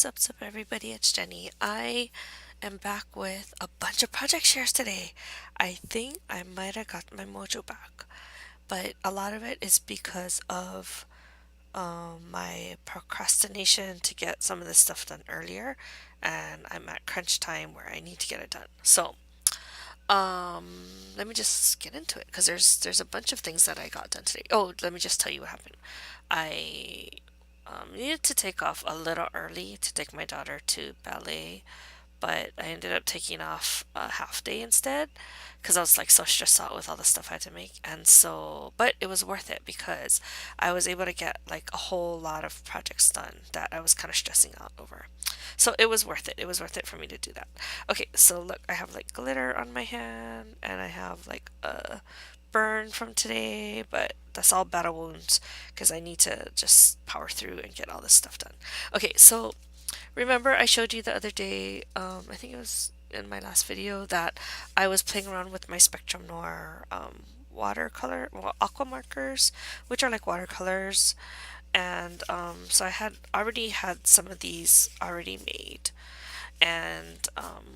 What's up, everybody? It's Jenny. I am back with a bunch of project shares today. I think I might have got my mojo back, but a lot of it is because of my procrastination to get some of this stuff done earlier, and I'm at crunch time where I need to get it done. Um, let me just get into it because there's a bunch of things that I got done today. Oh, let me just tell you what happened. I needed to take off a little early to take my daughter to ballet, but I ended up taking off a half day instead because I was like so stressed out with all the stuff I had to make. And so, but it was worth it because I was able to get like a whole lot of projects done that I was kind of stressing out over. So it was worth it. It was worth it for me to do that. Okay, so look, I have like glitter on my hand and I have like a burn from today, but that's all battle wounds because I need to just power through and get all this stuff done. Okay, so remember I showed you the other day, I think it was in my last video, that I was playing around with my Spectrum Noir watercolor, well, aqua markers, which are like watercolors. And so I had already had some of these already made. And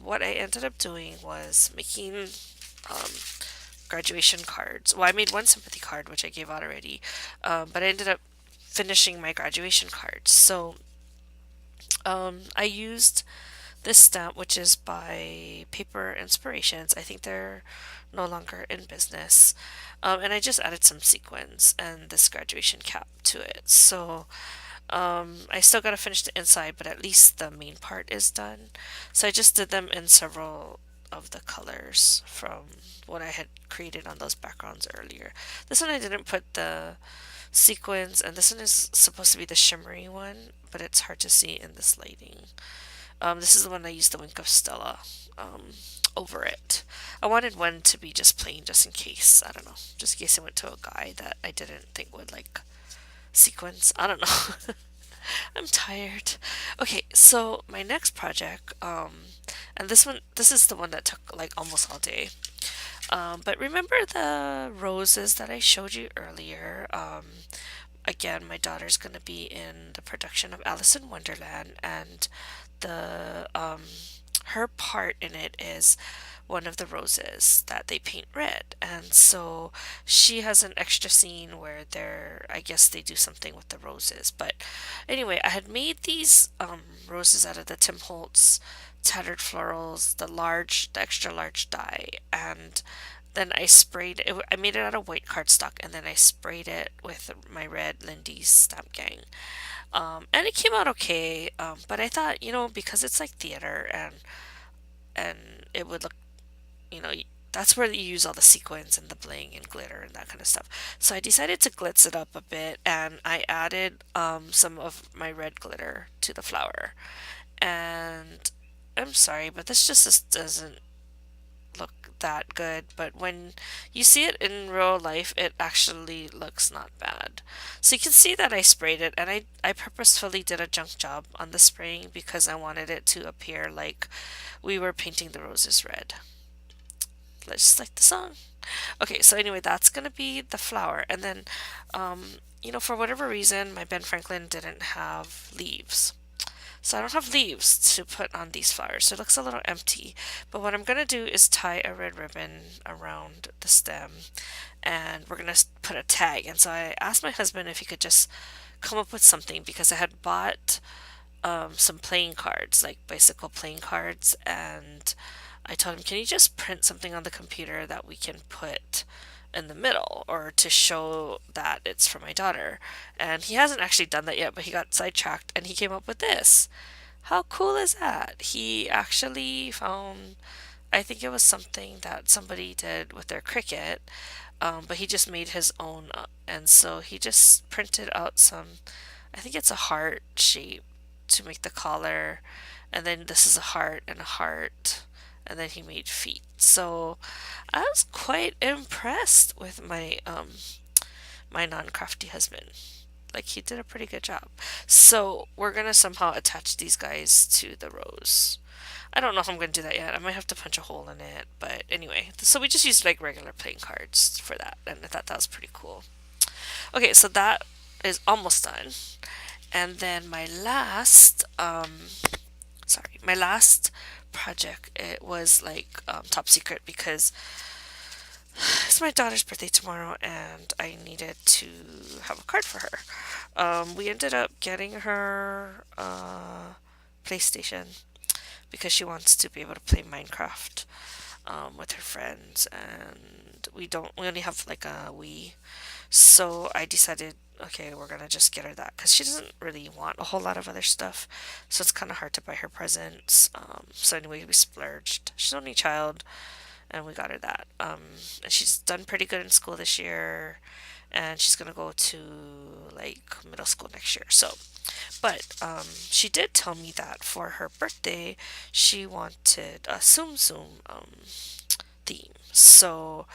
what I ended up doing was making um, graduation cards. Well, I made one sympathy card, which I gave out already, but I ended up finishing my graduation cards. So I used this stamp, which is by Paper Inspirations. I think they're no longer in business. And I just added some sequins and this graduation cap to it. So I still got to finish the inside, but at least the main part is done. So I just did them in several of the colors from what I had created on those backgrounds earlier. This one I didn't put the sequins, and this one is supposed to be the shimmery one, but it's hard to see in this lighting. This is the one I used the Wink of Stella over it. I wanted one to be just plain, just in case. I don't know, just in case I went to a guy that I didn't think would like sequins. I don't know. I'm tired. Okay, so my next project, and this is the one that took like almost all day. But remember the roses that I showed you earlier? Again, my daughter's going to be in the production of Alice in Wonderland, and the her part in it is one of the roses that they paint red. And so she has an extra scene where I guess they do something with the roses. But anyway, I had made these roses out of the Tim Holtz tattered florals, the extra large die, and then I sprayed it. I made it out of white cardstock, and then I sprayed it with my red Lindy's Stamp Gang. And it came out okay. But I thought, because it's like theater and it would look, you know, that's where you use all the sequins and the bling and glitter and that kind of stuff. So I decided to glitz it up a bit, and I added some of my red glitter to the flower. And I'm sorry, but this doesn't look that good, but when you see it in real life, it actually looks not bad. So you can see that I sprayed it, and I purposefully did a junk job on the spraying because I wanted it to appear like we were painting the roses red. Let's just like the song. Okay, so anyway, that's gonna be the flower, and then, for whatever reason, my Ben Franklin didn't have leaves. So I don't have leaves to put on these flowers, so it looks a little empty. But what I'm going to do is tie a red ribbon around the stem, and we're going to put a tag. And so I asked my husband if he could just come up with something because I had bought some playing cards, like bicycle playing cards, and I told him, can you just print something on the computer that we can put in the middle or to show that it's for my daughter? And he hasn't actually done that yet, but he got sidetracked and he came up with this. How cool is that? He actually found, I think it was something that somebody did with their Cricut, but he just made his own up. And so he just printed out I think it's a heart shape to make the collar. And then this is a heart and a heart. And then he made feet. So I was quite impressed with my non-crafty husband. Like he did a pretty good job. So we're gonna somehow attach these guys to the rose. I don't know if I'm gonna do that yet. I might have to punch a hole in it, but anyway. So we just used like regular playing cards for that, and I thought that was pretty cool. Okay, so that is almost done. And then my last project, it was like top secret because it's my daughter's birthday tomorrow and I needed to have a card for her. We ended up getting her PlayStation because she wants to be able to play Minecraft with her friends, and we only have like a Wii, so I decided, okay, we're gonna just get her that because she doesn't really want a whole lot of other stuff, so it's kind of hard to buy her presents. So anyway, we splurged. She's only a child, and we got her that. And she's done pretty good in school this year, and she's gonna go to like middle school next year. So, but she did tell me that for her birthday, she wanted a Tsum Tsum theme. So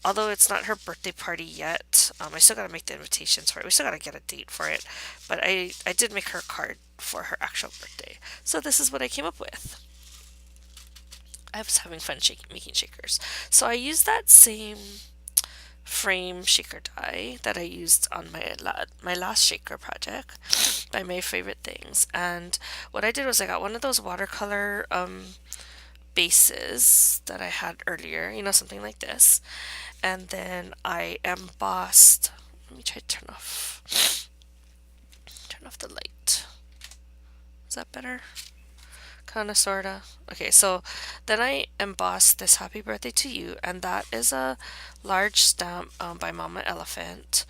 although it's not her birthday party yet, I still gotta make the invitations for it. We still gotta get a date for it, but I did make her a card for her actual birthday. So this is what I came up with. I was having fun making shakers. So I used that same frame shaker die that I used on my last shaker project by My Favorite Things. And what I did was I got one of those watercolor bases that I had earlier, something like this, and then I embossed. Let me try to turn off the light. Is that better? Kinda, sorta. Okay, so then I embossed this happy birthday to you, and that is a large stamp by Mama Elephant.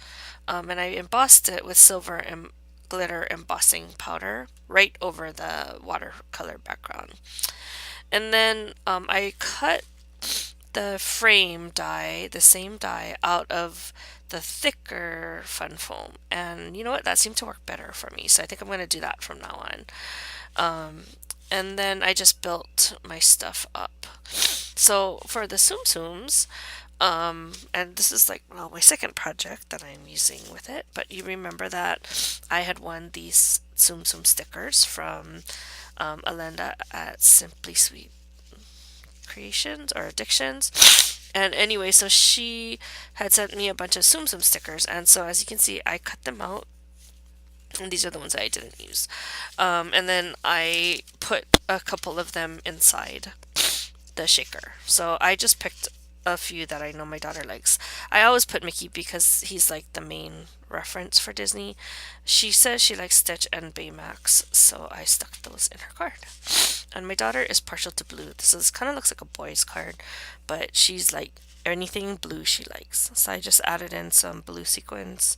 And I embossed it with silver and glitter embossing powder right over the watercolor background. And then I cut the frame die, the same die, out of the thicker fun foam. And you know what? That seemed to work better for me. So I think I'm going to do that from now on. Um, and then I just built my stuff up. So for the Tsum Tsums, and this is like, well, my second project that I'm using with it, but you remember that I had won these Tsum Tsum stickers from Alenda at Simply Sweet Creations or Addictions. And anyway, so she had sent me a bunch of Tsum Tsum stickers, and so as you can see, I cut them out, and these are the ones that I didn't use. And then I put a couple of them inside the shaker. So I just picked a few that I know my daughter likes. I always put Mickey because he's like the main reference for Disney. She says she likes Stitch and Baymax, so I stuck those in her card. And my daughter is partial to blue, so this kind of looks like a boy's card, but she's like anything blue she likes. So I just added in some blue sequins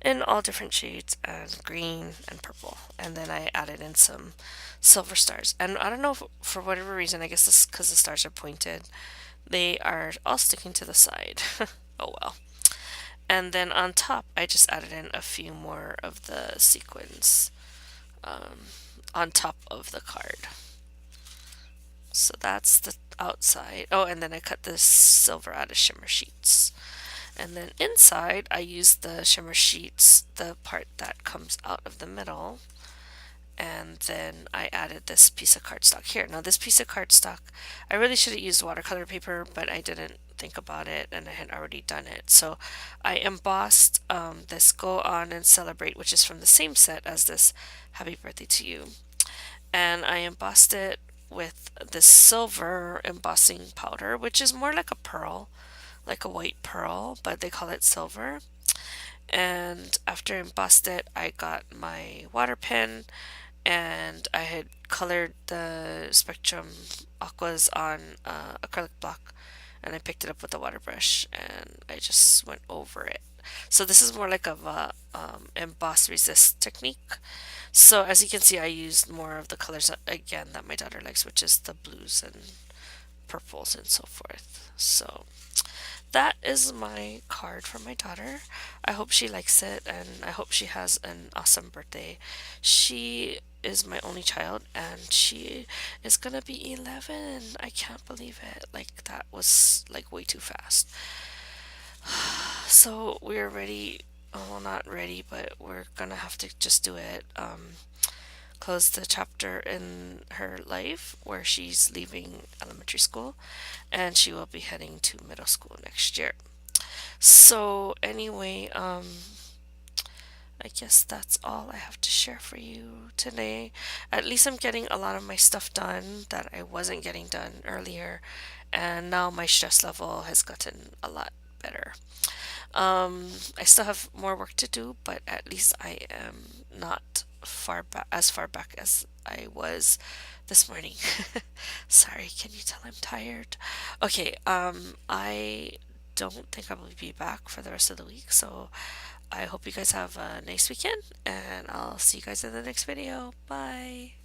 in all different shades, and green and purple. And then I added in some silver stars. And I don't know if, for whatever reason, I guess this because the stars are pointed, they are all sticking to the side. Oh well. And then on top, I just added in a few more of the sequins on top of the card. So that's the outside. Oh, and then I cut this silver out of shimmer sheets. And then inside, I used the shimmer sheets, the part that comes out of the middle. And then I added this piece of cardstock here. Now, this piece of cardstock, I really should have used watercolor paper, but I didn't think about it and I had already done it. So I embossed this Go On and Celebrate, which is from the same set as this Happy Birthday to You. And I embossed it with this silver embossing powder, which is more like a pearl, like a white pearl, but they call it silver. And after I embossed it, I got my water pen and I had colored the Spectrum Aquas on acrylic block, and I picked it up with a water brush and I just went over it. So this is more like of a emboss resist technique. So as you can see, I used more of the colors again that my daughter likes, which is the blues and purples and so forth. So that is my card for my daughter. I hope she likes it and I hope she has an awesome birthday. She is my only child and she is gonna be 11. I can't believe it. Like, that was like way too fast. So we're ready. Well, not ready, but we're gonna have to just do it. Close the chapter in her life where she's leaving elementary school and she will be heading to middle school next year. So anyway, I guess that's all I have to share for you today. At least I'm getting a lot of my stuff done that I wasn't getting done earlier, and now my stress level has gotten a lot better. I still have more work to do, but at least I am not as far back as I was this morning. Sorry, can you tell I'm tired? Okay, I don't think I will be back for the rest of the week, so I hope you guys have a nice weekend, and I'll see you guys in the next video. Bye.